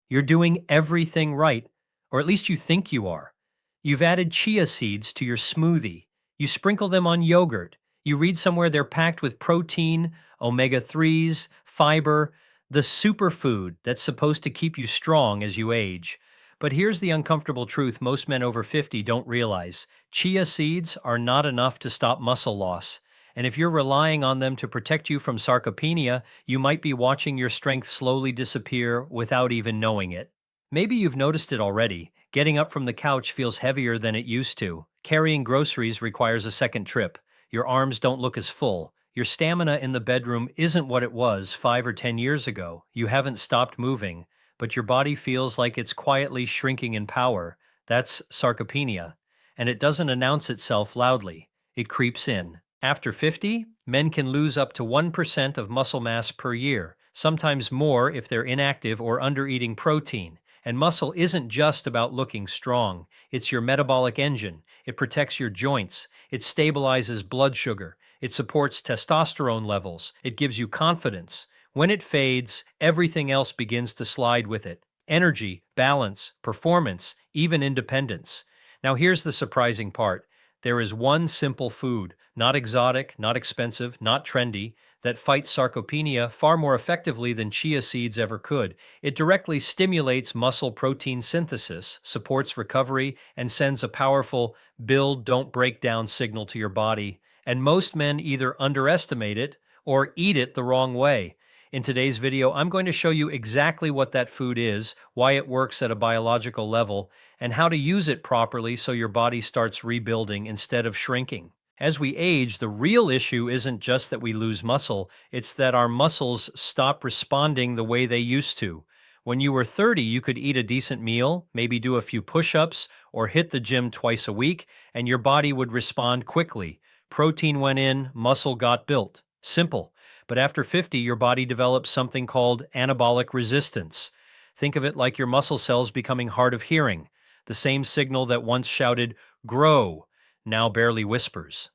You're doing everything right, or at least you think you are. You've added chia seeds to your smoothie. You sprinkle them on yogurt. You read somewhere they're packed with protein, omega 3s, fiber, the superfood that's supposed to keep you strong as you age. But here's the uncomfortable truth most men over 50 don't realize. Chia seeds are not enough to stop muscle loss. And if you're relying on them to protect you from sarcopenia, you might be watching your strength slowly disappear without even knowing it. Maybe you've noticed it already. Getting up from the couch feels heavier than it used to. Carrying groceries requires a second trip. Your arms don't look as full. Your stamina in the bedroom isn't what it was 5 or 10 years ago. You haven't stopped moving, but your body feels like it's quietly shrinking in power. That's sarcopenia. And it doesn't announce itself loudly. It creeps in. After 50, men can lose up to 1% of muscle mass per year, sometimes more if they're inactive or under-eating protein. And muscle isn't just about looking strong. It's your metabolic engine. It protects your joints. It stabilizes blood sugar. It supports testosterone levels. It gives you confidence. When it fades, everything else begins to slide with it. Energy, balance, performance, even independence. Now here's the surprising part. There is one simple food, not exotic, not expensive, not trendy, that fights sarcopenia far more effectively than chia seeds ever could. It directly stimulates muscle protein synthesis, supports recovery, and sends a powerful build, don't break down signal to your body. And most men either underestimate it or eat it the wrong way. In today's video, I'm going to show you exactly what that food is, why it works at a biological level, and how to use it properly so your body starts rebuilding instead of shrinking. As we age, the real issue isn't just that we lose muscle, it's that our muscles stop responding the way they used to. When you were 30, you could eat a decent meal, maybe do a few push-ups, or hit the gym twice a week, and your body would respond quickly. Protein went in, muscle got built. Simple. But after 50, your body develops something called anabolic resistance. Think of it like your muscle cells becoming hard of hearing. The same signal that once shouted, "Grow," now barely whispers.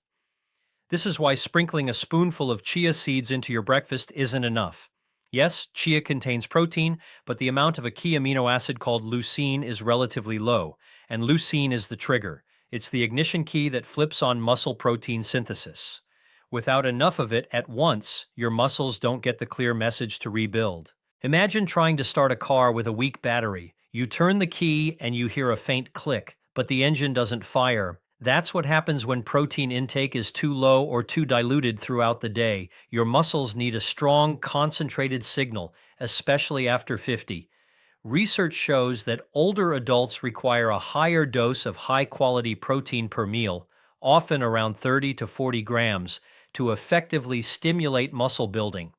This is why sprinkling a spoonful of chia seeds into your breakfast isn't enough. Yes, chia contains protein, but the amount of a key amino acid called leucine is relatively low, and leucine is the trigger. It's the ignition key that flips on muscle protein synthesis. Without enough of it at once, your muscles don't get the clear message to rebuild. Imagine trying to start a car with a weak battery. You turn the key and you hear a faint click, but the engine doesn't fire. That's what happens when protein intake is too low or too diluted throughout the day. Your muscles need a strong, concentrated signal, especially after 50. Research shows that older adults require a higher dose of high-quality protein per meal, often around 30 to 40 grams, to effectively stimulate muscle building.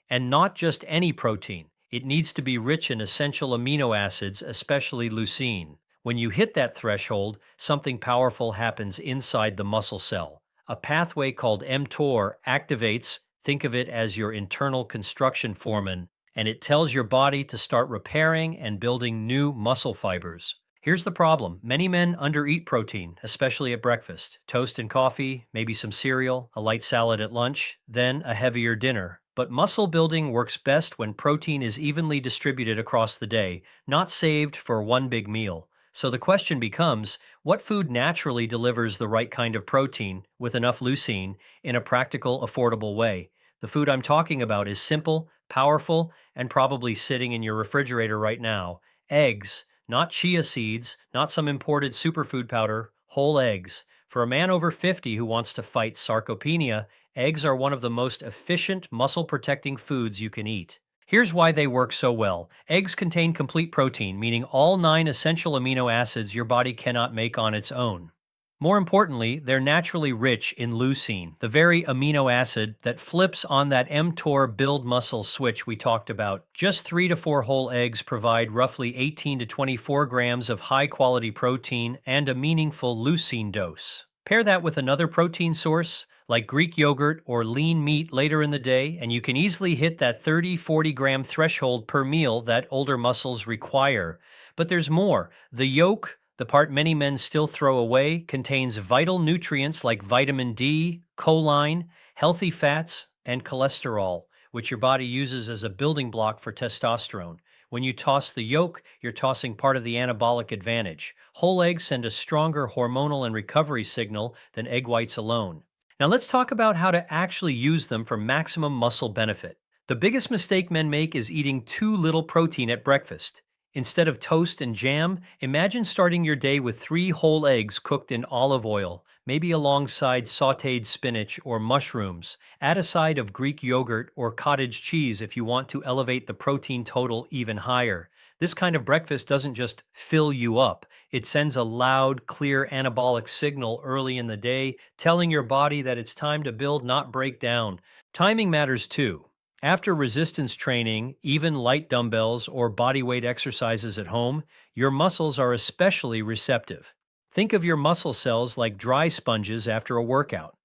And not just any protein. It needs to be rich in essential amino acids, especially leucine. When you hit that threshold, something powerful happens inside the muscle cell. A pathway called mTOR activates, think of it as your internal construction foreman, and it tells your body to start repairing and building new muscle fibers. Here's the problem. Many men undereat protein, especially at breakfast. Toast and coffee, maybe some cereal, a light salad at lunch, then a heavier dinner. But muscle building works best when protein is evenly distributed across the day, not saved for one big meal. So the question becomes, what food naturally delivers the right kind of protein with enough leucine in a practical, affordable way? The food I'm talking about is simple, powerful, and probably sitting in your refrigerator right now. Eggs. Not chia seeds, not some imported superfood powder, whole eggs. For a man over 50 who wants to fight sarcopenia, eggs are one of the most efficient muscle-protecting foods you can eat. Here's why they work so well. Eggs contain complete protein, meaning all 9 essential amino acids your body cannot make on its own. More importantly, they're naturally rich in leucine, the very amino acid that flips on that mTOR build muscle switch we talked about. Just 3 to 4 whole eggs provide roughly 18 to 24 grams of high-quality protein and a meaningful leucine dose. Pair that with another protein source, like Greek yogurt or lean meat later in the day, and you can easily hit that 30-40 gram threshold per meal that older muscles require. But there's more. The yolk, the part many men still throw away, contains vital nutrients like vitamin D, choline, healthy fats, and cholesterol, which your body uses as a building block for testosterone. When you toss the yolk, you're tossing part of the anabolic advantage. Whole eggs send a stronger hormonal and recovery signal than egg whites alone. Now let's talk about how to actually use them for maximum muscle benefit. The biggest mistake men make is eating too little protein at breakfast. Instead of toast and jam, imagine starting your day with 3 whole eggs cooked in olive oil, maybe alongside sautéed spinach or mushrooms. Add a side of Greek yogurt or cottage cheese if you want to elevate the protein total even higher. This kind of breakfast doesn't just fill you up, it sends a loud, clear anabolic signal early in the day, telling your body that it's time to build, not break down. Timing matters too. After resistance training, even light dumbbells or body weight exercises at home, your muscles are especially receptive. Think of your muscle cells like dry sponges after a workout.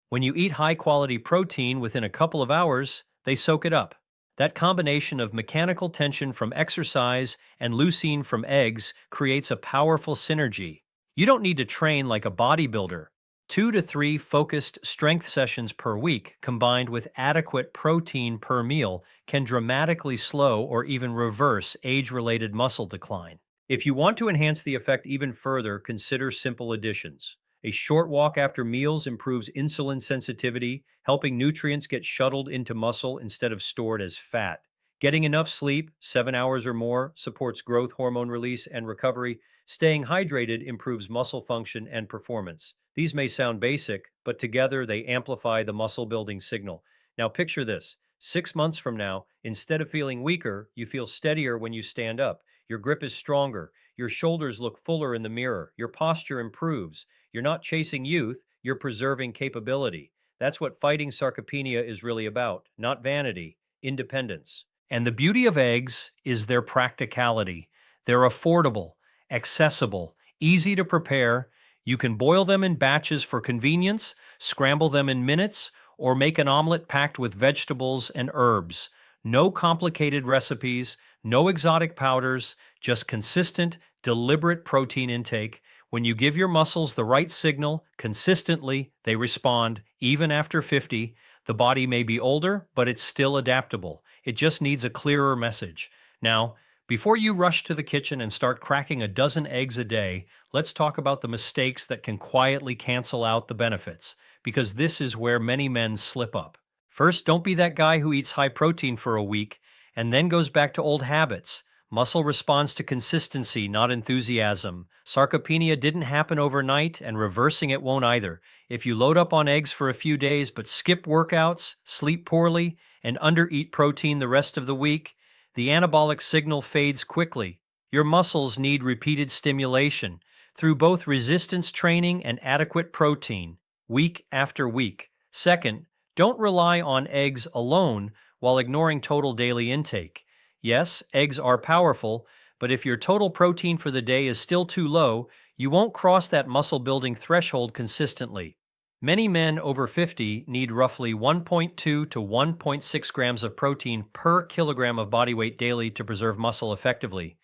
When you eat high quality protein within a couple of hours, they soak it up. That combination of mechanical tension from exercise and leucine from eggs creates a powerful synergy. You don't need to train like a bodybuilder. 2 to 3 focused strength sessions per week, combined with adequate protein per meal, can dramatically slow or even reverse age related muscle decline. If you want to enhance the effect even further, consider simple additions. A short walk after meals improves insulin sensitivity, helping nutrients get shuttled into muscle instead of stored as fat. Getting enough sleep, 7 hours or more, supports growth hormone release and recovery. Staying hydrated improves muscle function and performance. These may sound basic, but together they amplify the muscle building signal. Now picture this. 6 months from now, instead of feeling weaker, you feel steadier when you stand up. Your grip is stronger. Your shoulders look fuller in the mirror. Your posture improves. You're not chasing youth, you're preserving capability. That's what fighting sarcopenia is really about, not vanity, independence. And the beauty of eggs is their practicality. They're affordable, accessible, easy to prepare. You can boil them in batches for convenience, scramble them in minutes, or make an omelet packed with vegetables and herbs. No complicated recipes, no exotic powders, just consistent, deliberate protein intake. When you give your muscles the right signal consistently, they respond, even after 50. The body may be older, but it's still adaptable. It just needs a clearer message. Now, before you rush to the kitchen and start cracking a dozen eggs a day, let's talk about the mistakes that can quietly cancel out the benefits, because this is where many men slip up. First, don't be that guy who eats high protein for a week and then goes back to old habits. Muscle responds to consistency, not enthusiasm. Sarcopenia didn't happen overnight, and reversing it won't either. If you load up on eggs for a few days but skip workouts, sleep poorly, and undereat protein the rest of the week, the anabolic signal fades quickly. Your muscles need repeated stimulation through both resistance training and adequate protein, week after week. Second, don't rely on eggs alone while ignoring total daily intake. Yes, eggs are powerful, but if your total protein for the day is still too low, you won't cross that muscle building threshold consistently. Many men over 50 need roughly 1.2 to 1.6 grams of protein per kilogram of body weight daily to preserve muscle effectively.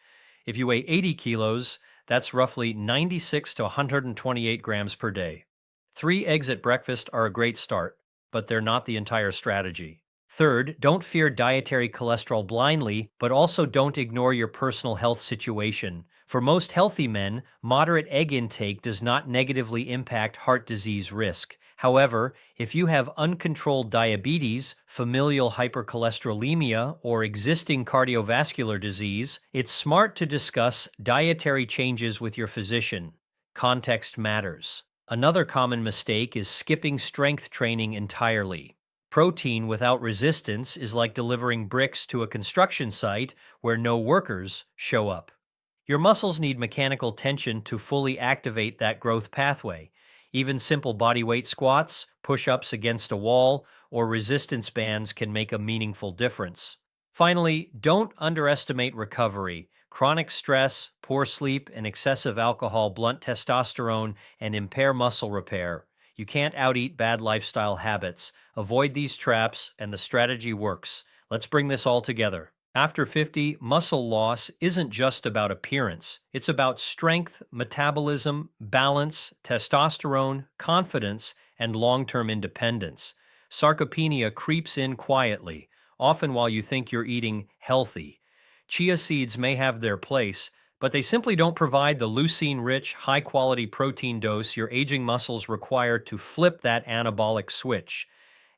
If you weigh 80 kilos, that's roughly 96 to 128 grams per day. 3 eggs at breakfast are a great start, but they're not the entire strategy. Third, don't fear dietary cholesterol blindly, but also don't ignore your personal health situation. For most healthy men, moderate egg intake does not negatively impact heart disease risk. However, if you have uncontrolled diabetes, familial hypercholesterolemia, or existing cardiovascular disease, it's smart to discuss dietary changes with your physician. Context matters. Another common mistake is skipping strength training entirely. Protein without resistance is like delivering bricks to a construction site where no workers show up. Your muscles need mechanical tension to fully activate that growth pathway. Even simple body weight squats, push-ups against a wall, or resistance bands can make a meaningful difference. Finally, don't underestimate recovery. Chronic stress, poor sleep, and excessive alcohol blunt testosterone and impair muscle repair. You can't out-eat bad lifestyle habits. Avoid these traps, and the strategy works. Let's bring this all together. After 50, muscle loss isn't just about appearance. It's about strength, metabolism, balance, testosterone, confidence, and long-term independence. Sarcopenia creeps in quietly, often while you think you're eating healthy. Chia seeds may have their place, but they simply don't provide the leucine-rich, high-quality protein dose your aging muscles require to flip that anabolic switch.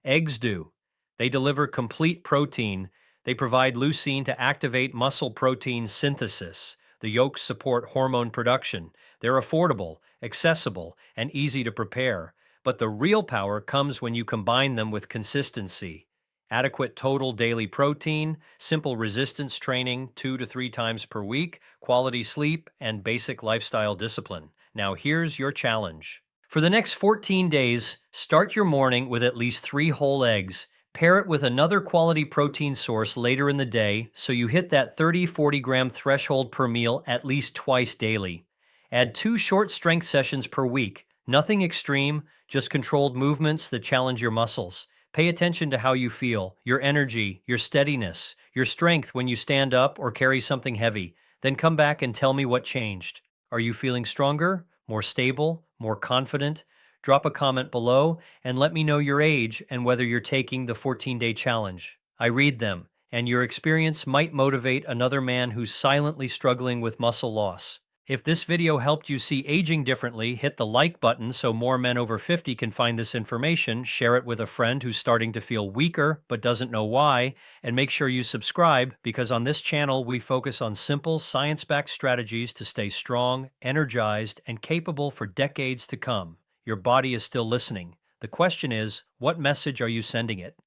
Eggs do. They deliver complete protein. They provide leucine to activate muscle protein synthesis. The yolks support hormone production. They're affordable, accessible, and easy to prepare. But the real power comes when you combine them with consistency. Adequate total daily protein, simple resistance training 2 to 3 times per week, quality sleep, and basic lifestyle discipline. Now here's your challenge. For the next 14 days, start your morning with at least 3 whole eggs. Pair it with another quality protein source later in the day so you hit that 30-40 gram threshold per meal at least twice daily. Add 2 short strength sessions per week. Nothing extreme, just controlled movements that challenge your muscles. Pay attention to how you feel, your energy, your steadiness, your strength when you stand up or carry something heavy. Then come back and tell me what changed. Are you feeling stronger, more stable, more confident? Drop a comment below and let me know your age and whether you're taking the 14-day challenge. I read them, and your experience might motivate another man who's silently struggling with muscle loss. If this video helped you see aging differently, hit the like button so more men over 50 can find this information, share it with a friend who's starting to feel weaker but doesn't know why, and make sure you subscribe because on this channel we focus on simple, science-backed strategies to stay strong, energized, and capable for decades to come. Your body is still listening. The question is, what message are you sending it?